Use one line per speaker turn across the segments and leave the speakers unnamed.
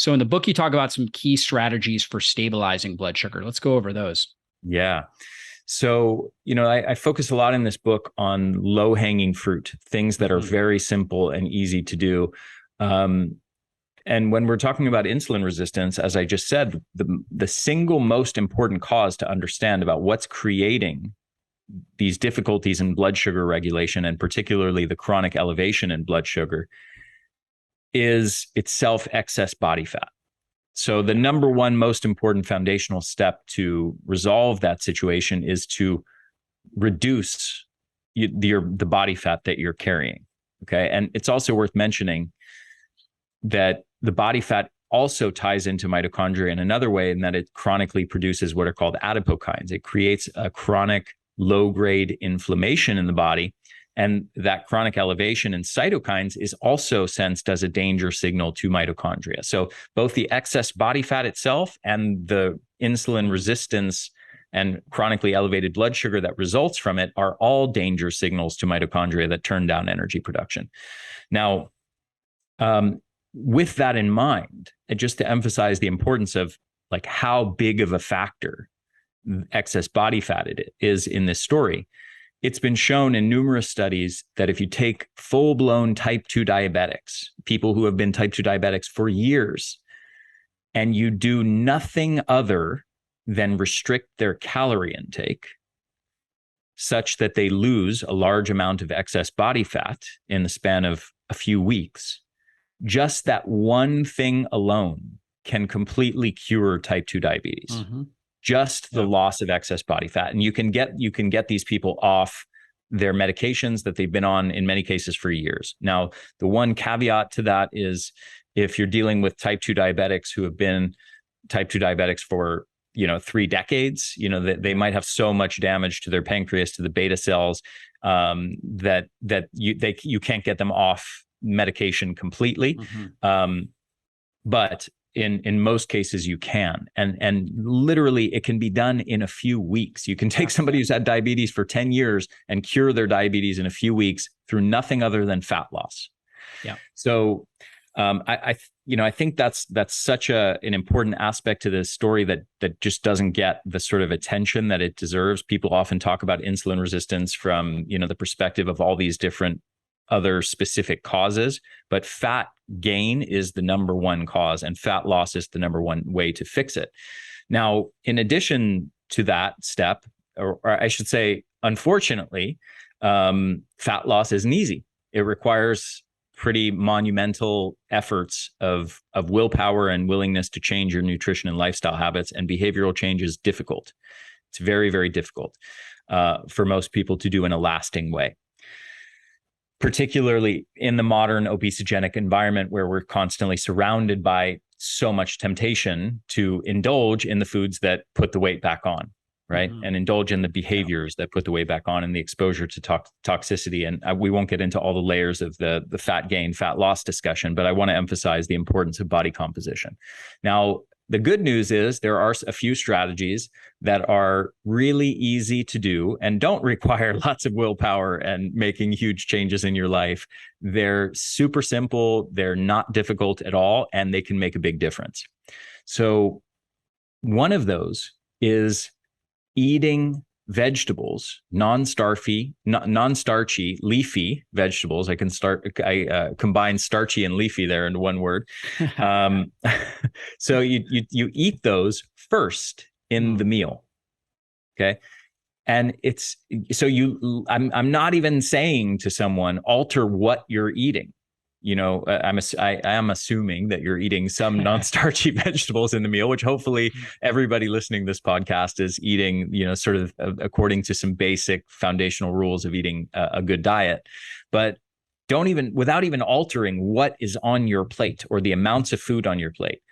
So in the book, you talk about some key strategies for stabilizing blood sugar. Let's go over those.
Yeah. So, I focus a lot in this book on low-hanging fruit, things that are very simple and easy to do. And when we're talking about insulin resistance, as I just said, the single most important cause to understand about what's creating these difficulties in blood sugar regulation, and particularly the chronic elevation in blood sugar, is itself excess body fat. So the number one most important foundational step to resolve that situation is to reduce the body fat that you're carrying. Okay. And it's also worth mentioning that the body fat also ties into mitochondria in another way, in that it chronically produces what are called adipokines. It creates a chronic low-grade inflammation in the body. And that chronic elevation in cytokines is also sensed as a danger signal to mitochondria. So both the excess body fat itself and the insulin resistance and chronically elevated blood sugar that results from it are all danger signals to mitochondria that turn down energy production. Now, with that in mind, and just to emphasize the importance of like how big of a factor excess body fat it is in this story, it's been shown in numerous studies that if you take full-blown type 2 diabetics, people who have been type 2 diabetics for years, and you do nothing other than restrict their calorie intake such that they lose a large amount of excess body fat in the span of a few weeks, just that one thing alone can completely cure type 2 diabetes. Just the loss of excess body fat. And you can get these people off their medications that they've been on in many cases for years. Now, the one caveat to that is if you're dealing with type 2 diabetics who have been type 2 diabetics for 3 decades, they might have so much damage to their pancreas, to the beta cells, that you can't get them off medication completely. But in most cases you can, and literally it can be done in a few weeks. You can take somebody who's had diabetes for 10 years and cure their diabetes in a few weeks through nothing other than fat loss.
Yeah.
So I think that's such an important aspect to this story that just doesn't get the sort of attention that it deserves. People often talk about insulin resistance from the perspective of all these different other specific causes, but fat gain is the number one cause, and fat loss is the number one way to fix it. Now, in addition to that step, or I should say, unfortunately, fat loss isn't easy. It requires pretty monumental efforts of willpower and willingness to change your nutrition and lifestyle habits, and behavioral change is difficult. It's very, very difficult for most people to do in a lasting way, particularly in the modern obesogenic environment where we're constantly surrounded by so much temptation to indulge in the foods that put the weight back on, right? And indulge in the behaviors that put the weight back on, and the exposure to toxicity. And we won't get into all the layers of the fat gain, fat loss discussion, but I want to emphasize the importance of body composition. Now, the good news is there are a few strategies that are really easy to do and don't require lots of willpower and making huge changes in your life. They're super simple. They're not difficult at all, and they can make a big difference. So one of those is eating vegetables, non-starchy, leafy vegetables. I combine starchy and leafy there into one word. So you eat those first in the meal. Okay. And I'm not even saying to someone, alter what you're eating. I am assuming that you're eating some non-starchy vegetables in the meal, which hopefully everybody listening to this podcast is eating, sort of according to some basic foundational rules of eating a good diet. But without even altering what is on your plate or the amounts of food on your plate,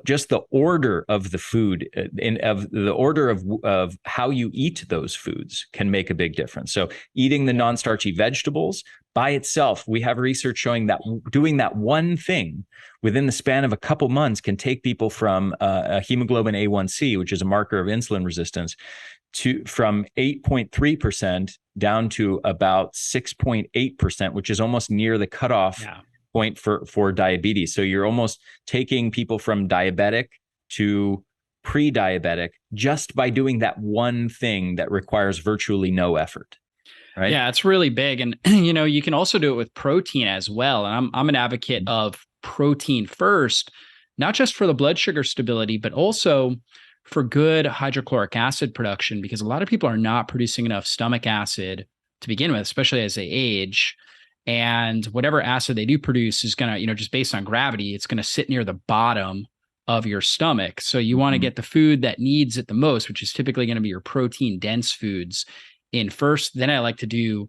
just the order of the food, the order of how you eat those foods can make a big difference. So eating the non-starchy vegetables by itself, we have research showing that doing that one thing within the span of a couple months can take people from a hemoglobin A1C, which is a marker of insulin resistance, from 8.3% down to about 6.8%, which is almost near the cutoff point for diabetes. So you're almost taking people from diabetic to pre-diabetic just by doing that one thing that requires virtually no effort, right?
Yeah, it's really big. And you can also do it with protein as well. And I'm an advocate of protein first, not just for the blood sugar stability, but also for good hydrochloric acid production, because a lot of people are not producing enough stomach acid to begin with, especially as they age. And whatever acid they do produce is going to, just based on gravity, it's going to sit near the bottom of your stomach. So you want to get the food that needs it the most, which is typically going to be your protein dense foods in first. Then I like to do,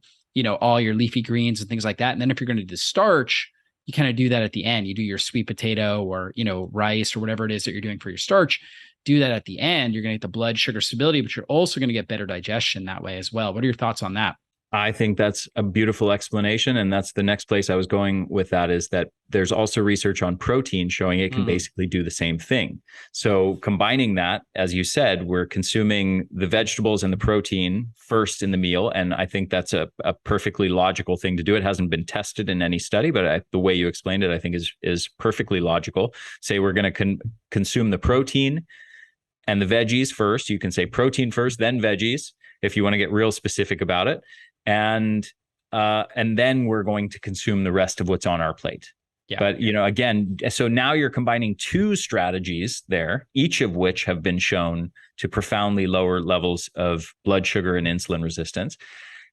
all your leafy greens and things like that. And then if you're going to do starch, you kind of do that at the end. You do your sweet potato or, rice or whatever it is that you're doing for your starch. Do that at the end. You're going to get the blood sugar stability, but you're also going to get better digestion that way as well. What are your thoughts on that?
I think that's a beautiful explanation. And that's the next place I was going with that, is that there's also research on protein showing it can basically do the same thing. So combining that, as you said, we're consuming the vegetables and the protein first in the meal. And I think that's a perfectly logical thing to do. It hasn't been tested in any study, but the way you explained it, I think is perfectly logical. Say we're going to consume the protein and the veggies first. You can say protein first, then veggies, if you want to get real specific about it. And then we're going to consume the rest of what's on our plate. Yeah. But, again, so now you're combining two strategies there, each of which have been shown to profoundly lower levels of blood sugar and insulin resistance.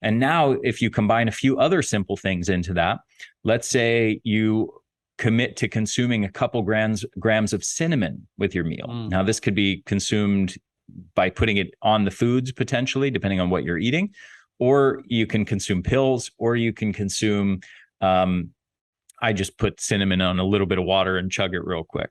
And now if you combine a few other simple things into that, let's say you commit to consuming a couple grams of cinnamon with your meal. Now, this could be consumed by putting it on the foods, potentially, depending on what you're eating. Or you can consume pills, or you can consume, I just put cinnamon on a little bit of water and chug it real quick.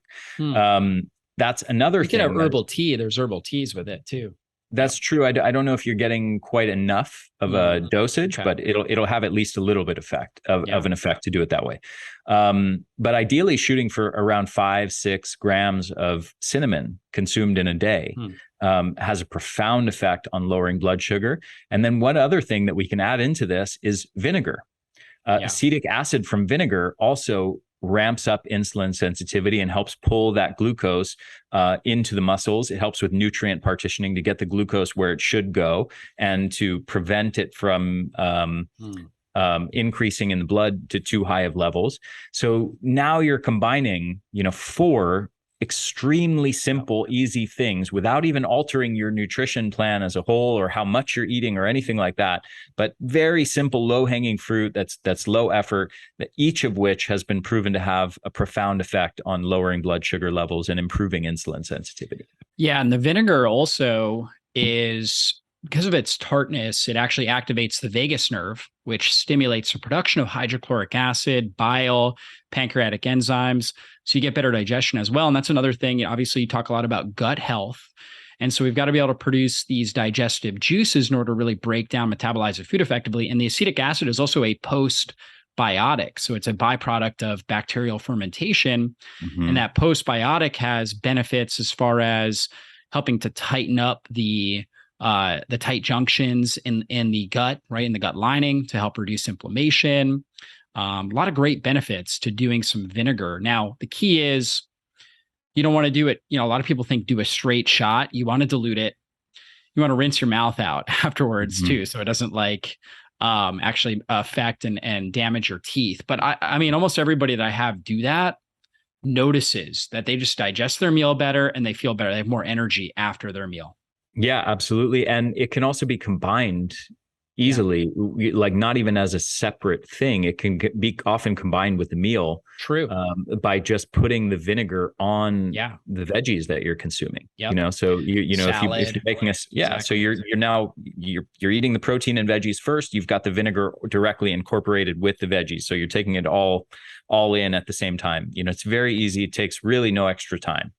That's another thing.
You can have herbal tea. There's herbal teas with it too.
That's true. I don't know if you're getting quite enough of a dosage, but it'll have at least a little bit of an effect to do it that way. But ideally shooting for around 5-6 grams of cinnamon consumed in a day has a profound effect on lowering blood sugar. And then one other thing that we can add into this is vinegar. Acetic acid from vinegar also ramps up insulin sensitivity and helps pull that glucose into the muscles. It helps with nutrient partitioning to get the glucose where it should go and to prevent it from increasing in the blood to too high of levels. So now you're combining, 4 extremely simple, easy things without even altering your nutrition plan as a whole or how much you're eating or anything like that, but very simple, low-hanging fruit that's low effort, that each of which has been proven to have a profound effect on lowering blood sugar levels and improving insulin sensitivity.
Yeah, and the vinegar also is, because of its tartness, it actually activates the vagus nerve, which stimulates the production of hydrochloric acid, bile, pancreatic enzymes. So you get better digestion as well. And that's another thing. Obviously, you talk a lot about gut health. And so we've got to be able to produce these digestive juices in order to really break down, metabolize the food effectively. And the acetic acid is also a postbiotic. So it's a byproduct of bacterial fermentation. And that postbiotic has benefits as far as helping to tighten up the tight junctions in the gut, right, in the gut lining, to help reduce inflammation. A lot of great benefits to doing some vinegar. Now, the key is you don't want to do it. A lot of people think do a straight shot. You want to dilute it. You want to rinse your mouth out afterwards too, so it doesn't actually affect and damage your teeth. But I mean, almost everybody that I have do that notices that they just digest their meal better and they feel better. They have more energy after their meal.
Yeah, absolutely. And it can also be combined easily, like not even as a separate thing. It can be often combined with the meal.
True.
By just putting the vinegar on the veggies that you're consuming. So Salad, if you're making so you're eating the protein and veggies first. You've got the vinegar directly incorporated with the veggies, so you're taking it all in at the same time. It's very easy. It takes really no extra time.